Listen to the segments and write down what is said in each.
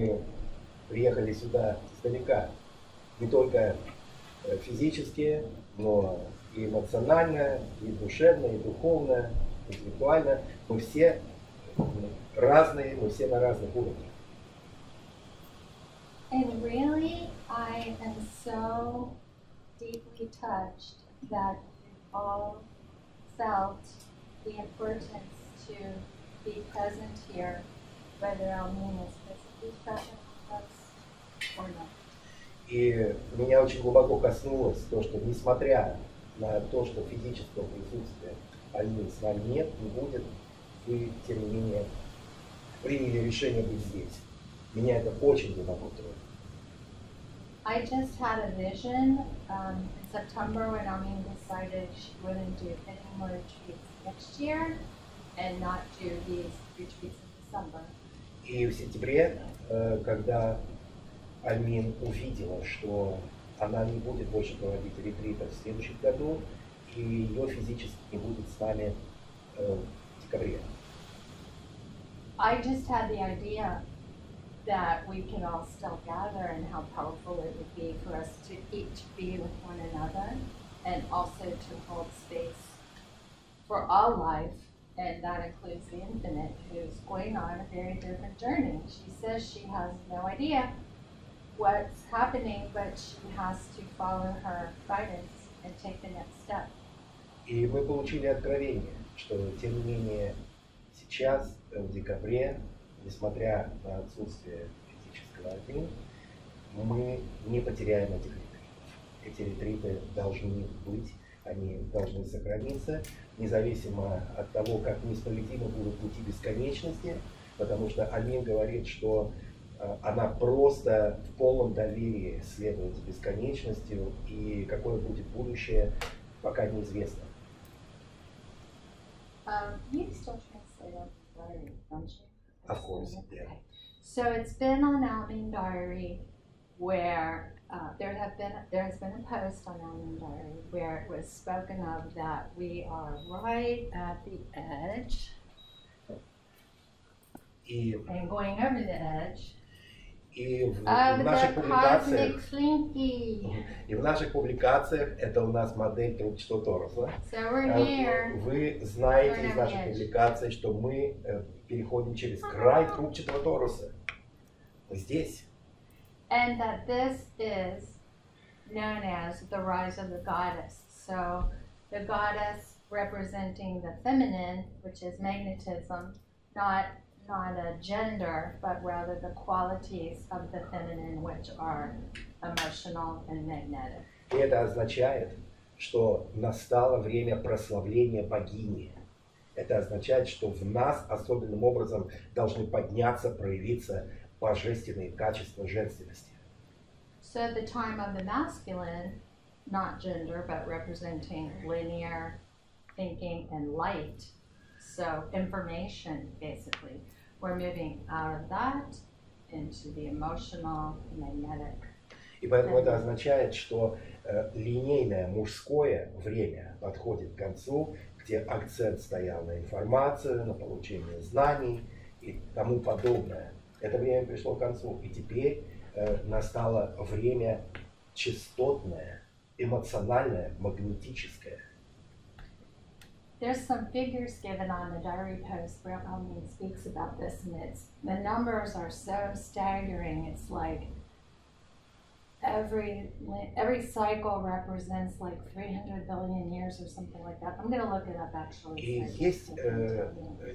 мы приехали сюда издалека. Не только физически, но и эмоционально, и душевно, и духовно, и интеллектуально. Мы все разные, мы все на разных уровнях. And really, I am so deeply touched that you all felt the importance to be present here, whether Альмин is physically present with us or not. И меня очень глубоко коснулось то, что несмотря на то, что физического присутствия Альмин с вами нет, не будет, вы, тем не менее, приняли решение быть здесь. Меня это очень глубоко трогает. I just had a vision in September when Альмин decided she wouldn't do any more retreats next year and not do these retreats in December. И в сентябре, когда Альмин увидела, что она не будет больше проводить ретриты в следующем году, и ее физически не будет с нами в декабре. I just had the idea that we could all still gather and how powerful it would be for us to each be with one another and also to hold space for all life, and that includes the infinite, who's going on a very different journey. She says she has no idea what's happening, but she has to follow her guidance and take the next step. И мы получили откровение, что тем не менее сейчас, в декабре, несмотря на отсутствие физического Один, мы не потеряем этих ретритов. Эти ретриты должны быть, они должны сохраниться, независимо от того, как несправедливы будут пути бесконечности, потому что Альмин говорит, что она просто в полном доверии следует за бесконечностью, и какое будет будущее, пока неизвестно. You still translate on the diary, don't you? Of course, yeah. Okay. So it's been on Альмин Diary where there has been a post on Альмин Diary where it was spoken of that we are right at the edge and going over the edge. И в наших публикациях это у нас модель трубчатого торуса. Вы знаете из наших публикаций, что мы переходим через край трубчатого торуса. Здесь. And that this is known as the rise of the goddess. So the goddess representing the feminine, which is magnetism, not a gender, but rather the qualities of the feminine, which are emotional and magnetic. И это означает, что настало время прославления богини. Это означает, что в нас особенным образом должны подняться, проявиться божественные качества женственности. So the time of the masculine, not gender, but representing linear thinking and light. So information, basically. We're moving out of that into the emotional, magnetic. И поэтому это означает, что линейное мужское время подходит к концу, где акцент стоял на информацию, на получение знаний и тому подобное. Это время пришло к концу, и теперь настало время частотное, эмоциональное, магнетическое. There's some figures given on the diary post where Альмин speaks about this, and the numbers are so staggering. It's like every cycle represents like 300 billion years or something like that. I'm going to look it up actually. И есть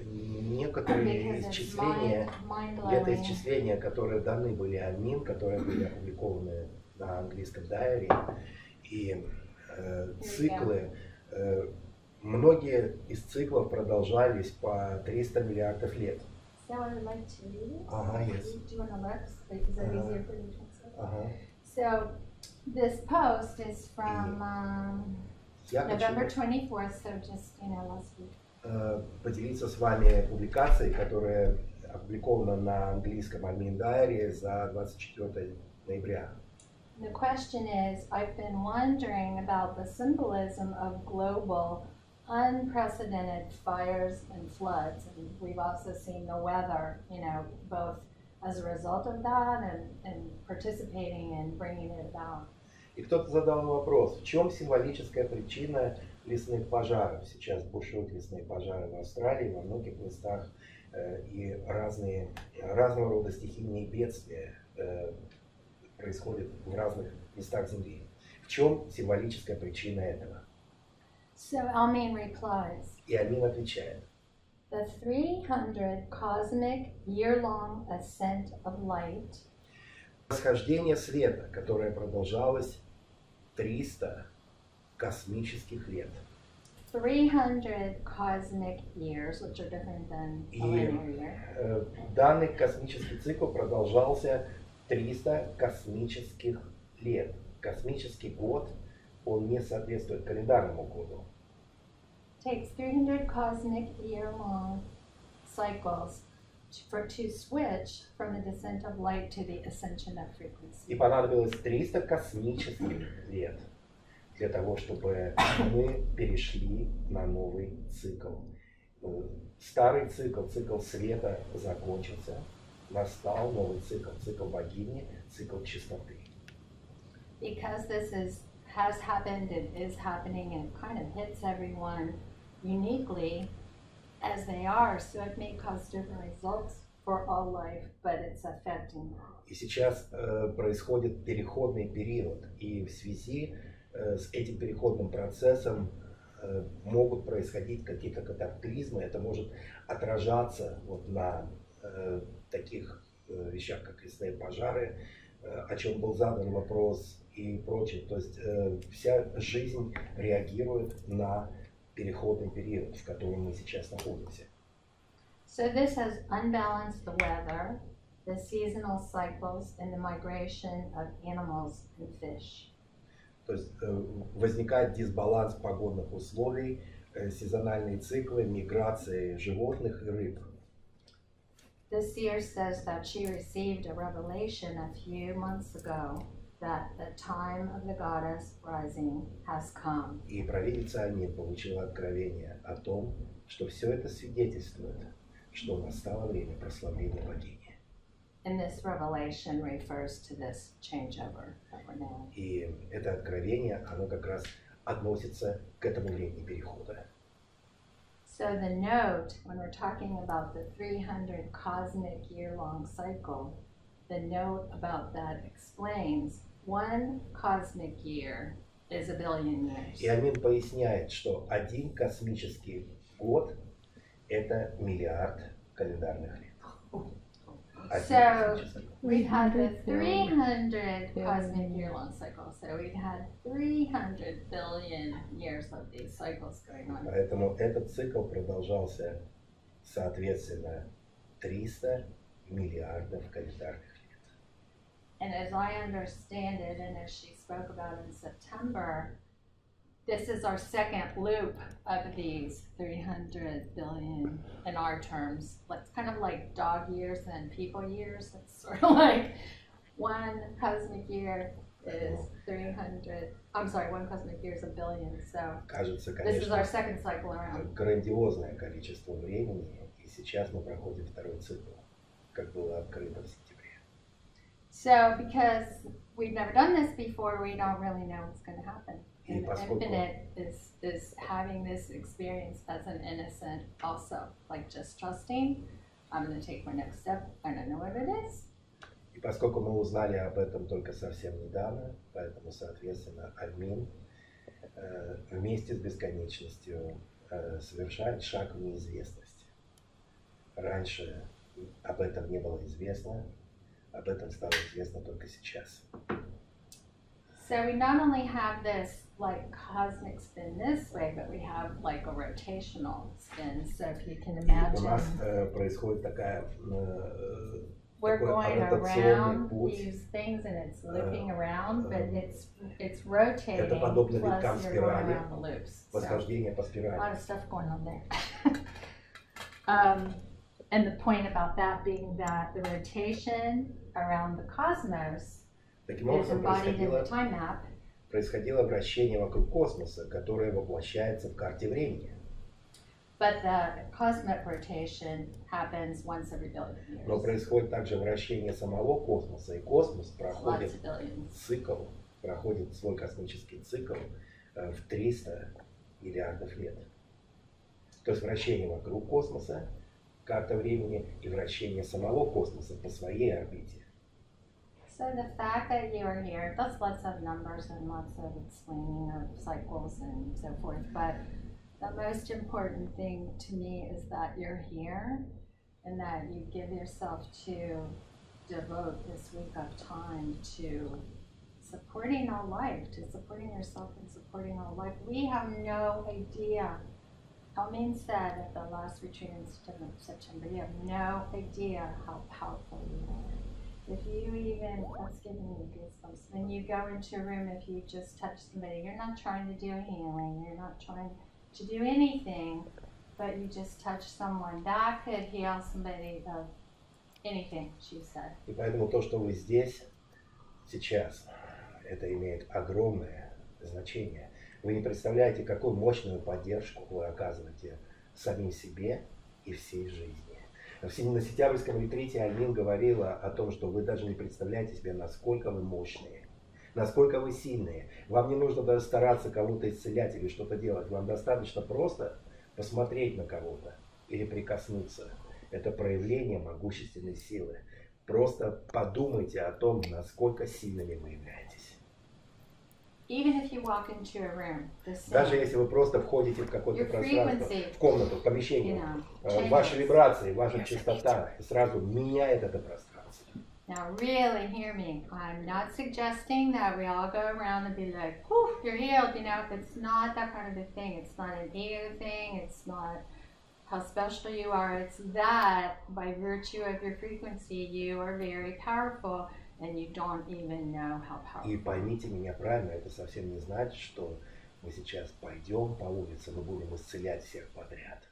некоторые исчисления, где-то исчисления, которые даны были Альмин, которые были опубликованы на английском дайари, и циклы. Многие из циклов продолжались по 300 миллиардов лет. So this post is from November 24th, so just, last week. Поделиться с вами публикацией, которая опубликована на английском Альмин Дайари за 24 ноября. The question is, I've been wondering about the symbolism of global unprecedented fires and floods, and we've also seen the weather, both as a result of that and participating in bringing it about. И кто-то задал вопрос, в чем символическая причина лесных пожаров? Сейчас бушуют лесные пожары в Австралии, во многих местах, и разного рода стихийные бедствия происходят в разных местах Земли. В чем символическая причина этого? So Альмин replies. И Альмин отвечает. The 300 cosmic year-long ascent of light. Восхождение света, которое продолжалось 300 космических лет. 300 cosmic years, which are different than a linear year. Данный космический цикл продолжался 300 космических лет. Космический год, он не соответствует календарному году. Takes 300 cosmic year-long cycles to switch from the descent of light to the ascension of frequency. И понадобилось 300 космических лет для того, чтобы мы перешли на новый цикл. Старый цикл, цикл света закончился, настал новый цикл, цикл богини, цикл чистоты. Because this has happened and is happening and it kind of hits everyone uniquely as they are, so it may cause different results for all life, but it's affecting them. И сейчас происходит переходный период, и в связи с этим переходным процессом могут происходить какие-то катаклизмы, это может отражаться вот на таких вещах, как лесные пожары, о чем был задан вопрос и прочее. То есть вся жизнь реагирует на переходный период, в котором мы сейчас находимся. So this has unbalanced the weather, the seasonal cycles, and the migration of animals and fish. То есть возникает дисбаланс погодных условий, сезональные циклы, миграции животных и рыб. The seer says that she received a revelation a few months ago that the time of the goddess rising has come. И провидица Альмин получила откровение о том, что все это свидетельствует, что настало время прославления богини. And this revelation refers to this changeover that we're now. И это откровение, оно как раз относится к этому времени перехода. So the note, when we're talking about the 300 cosmic year-long cycle, the note about that explains one cosmic year is a billion years. И Альмин поясняет, что один космический год – это миллиард календарных лет. So we've had the 300 cosmic year-long cycle. So we've had 300 billion years of these cycles going on. Поэтому этот цикл продолжался, соответственно, 300 миллиардов календарных лет. And as I understand it, and as she spoke about in September, this is our second loop of these 300 billion in our terms. It's kind of like dog years and people years. It's sort of like one cosmic year is 300. I'm sorry, one cosmic year is a billion. So Кажется, this is our конечно, second cycle around. грандиозное количество времени, и сейчас мы проходим второй цикл, как было открыто в сентябре. So because we've never done this before, we don't really know what's going to happen. And the infinite is having this experience as an innocent also, like just trusting, I'm going to take my next step, I don't know what it is. И поскольку мы узнали об этом только совсем недавно, поэтому, соответственно, Альмин вместе с бесконечностью совершает шаг в неизвестность. Раньше об этом не было известно, об этом стало известно только сейчас. So we not only have this like cosmic spin this way, but we have like a rotational spin. So if you can imagine, У нас происходит такая we're такой going ротационный around путь. these things and it's looping around, but it's rotating. Это подобно виткам Plus you're going спирали, around the loops. So восхождение по a lot спирали. of stuff going on there. And the point about that being that the rotation around the cosmos Таким is образом embodied in the time map. происходило вращение вокруг космоса, которое воплощается в карте времени. But the cosmic rotation happens once every billion years. Но происходит также вращение самого космоса, и космос проходит цикл, проходит свой космический цикл в 300 миллиардов лет. То есть вращение вокруг космоса, карта времени, и вращение самого космоса по своей орбите. So the fact that you are here, that's lots of numbers and lots of explaining of cycles and so forth, but the most important thing to me is that you're here and that you give yourself to devote this week of time to supporting our life, to supporting yourself and supporting our life. We have no idea. Альмин said at the last retreat in September, you have no idea how powerful you are. If you even, that's giving me goosebumps, when you go into a room, if you just touch somebody, you're not trying to do healing, you're not trying to do anything, but you just touch someone, that could heal somebody of anything, she said. И поэтому то, что вы здесь, сейчас, это имеет огромное значение. Вы не представляете, какую мощную поддержку вы оказываете самим себе и всей жизни. На сентябрьском ретрите Альмин говорила о том, что вы даже не представляете себе, насколько вы мощные, насколько вы сильные. Вам не нужно даже стараться кого-то исцелять или что-то делать. Вам достаточно просто посмотреть на кого-то или прикоснуться. Это проявление могущественной силы. Просто подумайте о том, насколько сильными вы являетесь. Even if you walk into a room, даже если вы просто входите в какое-то пространство, в комнату, в помещение, ваши вибрации, ваша частота сразу меняет это пространство. Now really hear me. I'm not suggesting that we all go around and be like, "Whew, you're healed." You know, it's not that kind of a thing. It's not an ego thing. It's not how special you are. It's that by virtue of your frequency, you are very powerful. And you don't even know how powerful. И поймите меня правильно, это совсем не значит, что мы сейчас пойдем по улице, мы будем исцелять всех подряд.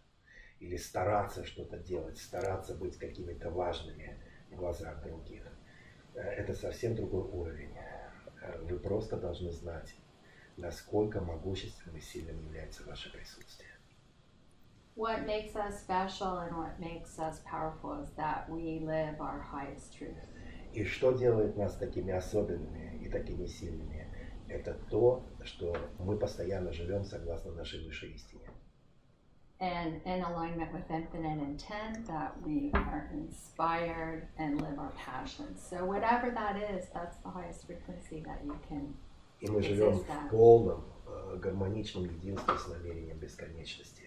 Или стараться что-то делать, стараться быть какими-то важными в глазах других. Это совсем другой уровень. Вы просто должны знать, насколько могущественным и сильным является ваше присутствие. What makes us special and what makes us powerful is that we live our highest truth. И что делает нас такими особенными и такими сильными? Это то, что мы постоянно живем согласно нашей высшей истине. And in alignment with infinite intent, that we are inspired and live our passions. So whatever that is, that's the highest frequency that you can. И мы живем в полном гармоничном единстве с намерением бесконечности.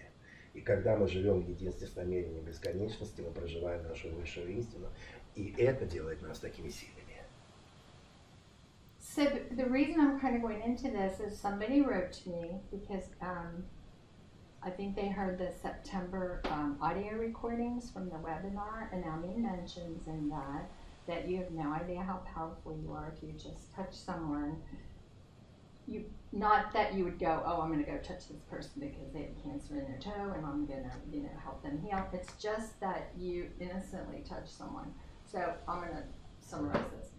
И когда мы живем в единстве с намерением бесконечности, мы проживаем нашу высшую истину. И это делает нас такими сильными. So the reason I'm kind of going into this is somebody wrote to me because I think they heard the September audio recordings from the webinar, and Альмин mentions in that you have no idea how powerful you are if you just touch someone. You, not that you would go, oh, I'm going to go touch this person because they have cancer in their toe and I'm going to, help them heal. It's just that you innocently touch someone. So I'm going to summarize this.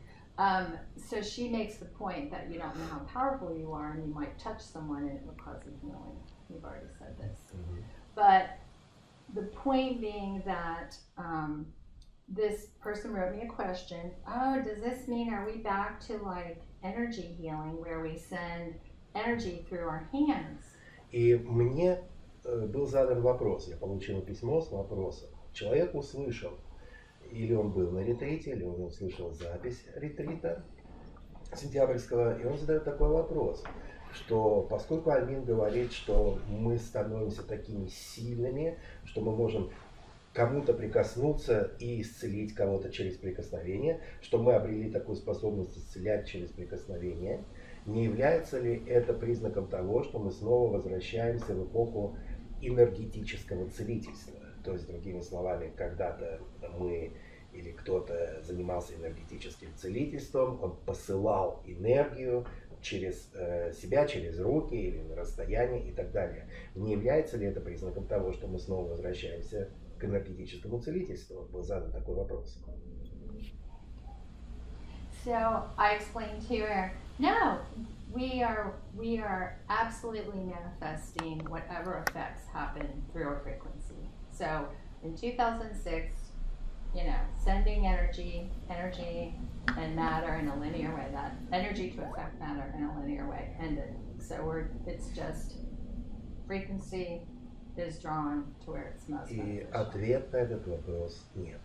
So she makes the point that you don't know how powerful you are and you might touch someone and it would cause a healing. We've already said this. Mm-hmm. But the point being that this person wrote me a question. Oh, does this mean are we back to like energy healing where we send energy through our hands? И мне был задан вопрос. Я получил письмо с вопросом. Человек услышал, или он был на ретрите, или он услышал запись ретрита сентябрьского, и он задает такой вопрос, что поскольку Альмин говорит, что мы становимся такими сильными, что мы можем кому-то прикоснуться и исцелить кого-то через прикосновение, что мы обрели такую способность исцелять через прикосновение, не является ли это признаком того, что мы снова возвращаемся в эпоху энергетического целительства? То есть, другими словами, когда-то мы или кто-то занимался энергетическим целительством, он посылал энергию через себя, через руки или на расстояние и так далее. Не является ли это признаком того, что мы снова возвращаемся к энергетическому целительству? Был задан такой вопрос. So I explained to her, no, we are absolutely manifesting whatever effects happen through our frequency. So in 2006, sending energy and matter in a linear way, that energy to affect matter in a linear way ended. So it's just frequency is drawn to where it's most beneficial. И ответ на этот вопрос нет.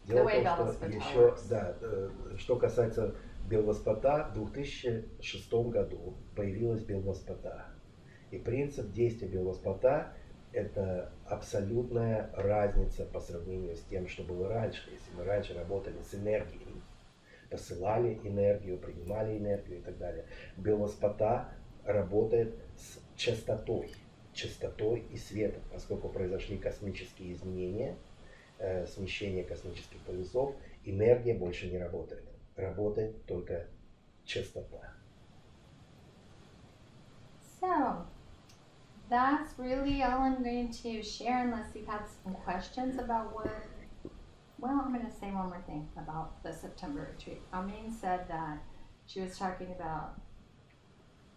Дело в том, что еще, что касается Белваспата, в 2006 году появилась Белваспата. И принцип действия Белваспата – это абсолютная разница по сравнению с тем, что было раньше. Если мы раньше работали с энергией, посылали энергию, принимали энергию и так далее, Белваспата работает с частотой и светом, поскольку произошли космические изменения, смещение космических поясов, энергия больше не работает. Работает только частота. So, that's really all I'm going to share, unless you have some questions about well, I'm going to say one more thing about the September retreat. Альмин said that she was talking about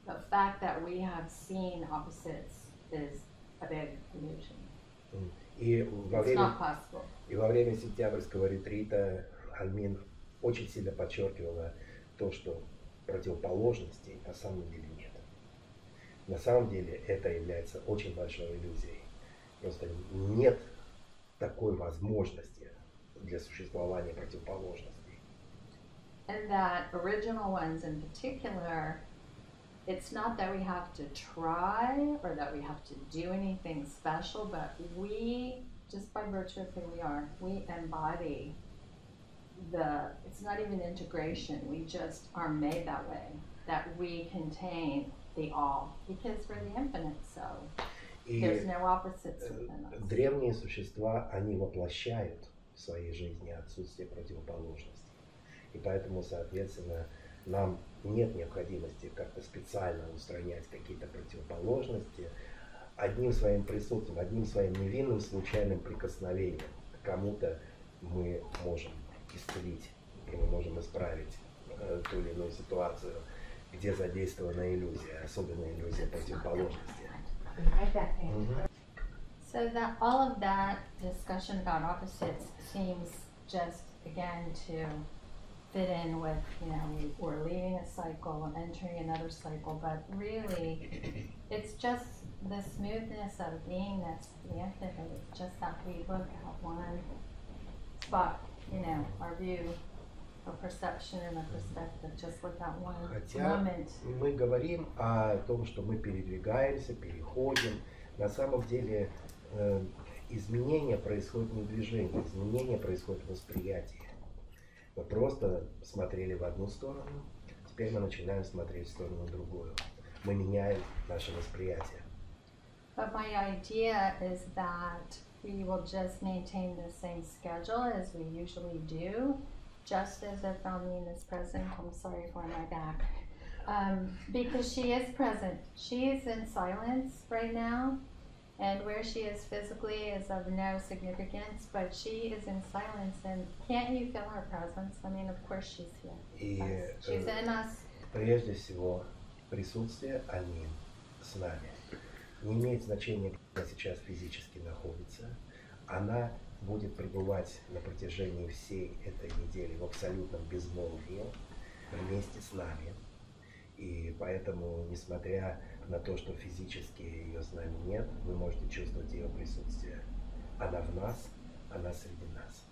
the fact that we have seen opposites is a big illusion. It's not possible. И во время сентябрьского ретрита Альмин очень сильно подчеркивала то, что противоположностей на самом деле нет. На самом деле это является очень большой иллюзией. Просто нет такой возможности для существования противоположностей. And that original ones in particular, it's not that we have to try or that we have to do anything special, but we, just by virtue of who we are, we embody it's not even integration, we just are made that way, that we contain the all, because we're the infinite, so there's no opposites within us. Древние существа, они воплощают в своей жизни отсутствие противоположностей. И поэтому, соответственно, нам нет необходимости как-то специально устранять какие-то противоположности. Одним своим присутствием, одним своим невинным случайным прикосновением к кому-то мы можем исцелить, мы можем исправить ту или иную ситуацию, где задействована иллюзия, особенно иллюзия противоположности. So that all of that discussion about opposites seems just again to fit in with, we're leaving a cycle and entering another cycle, but really it's just the smoothness of being that's the infinite. It's just that we look at one spot, our view, a perception and a perspective, just look at one moment. Мы говорим о том, что мы передвигаемся, переходим. На самом деле изменения происходят не в движении, изменения происходят в восприятии. Мы просто смотрели в одну сторону, теперь мы начинаем смотреть в сторону другую. Мы меняем наше восприятие. But my idea is that we will just maintain the same schedule as we usually do, just as if Альмин is present. I'm sorry for my back. Because she is present. She is in silence right now, and where she is physically is of no significance, but she is in silence, and can't you feel her presence? I mean, of course she's here. She's in us. Прежде всего, присутствие Альмин с нами. Не имеет значения, где она сейчас физически находится. Она будет пребывать на протяжении всей этой недели в абсолютном безмолвии вместе с нами. И поэтому, несмотря на то, что физически ее с нами нет, вы можете чувствовать ее присутствие. Она в нас, она среди нас.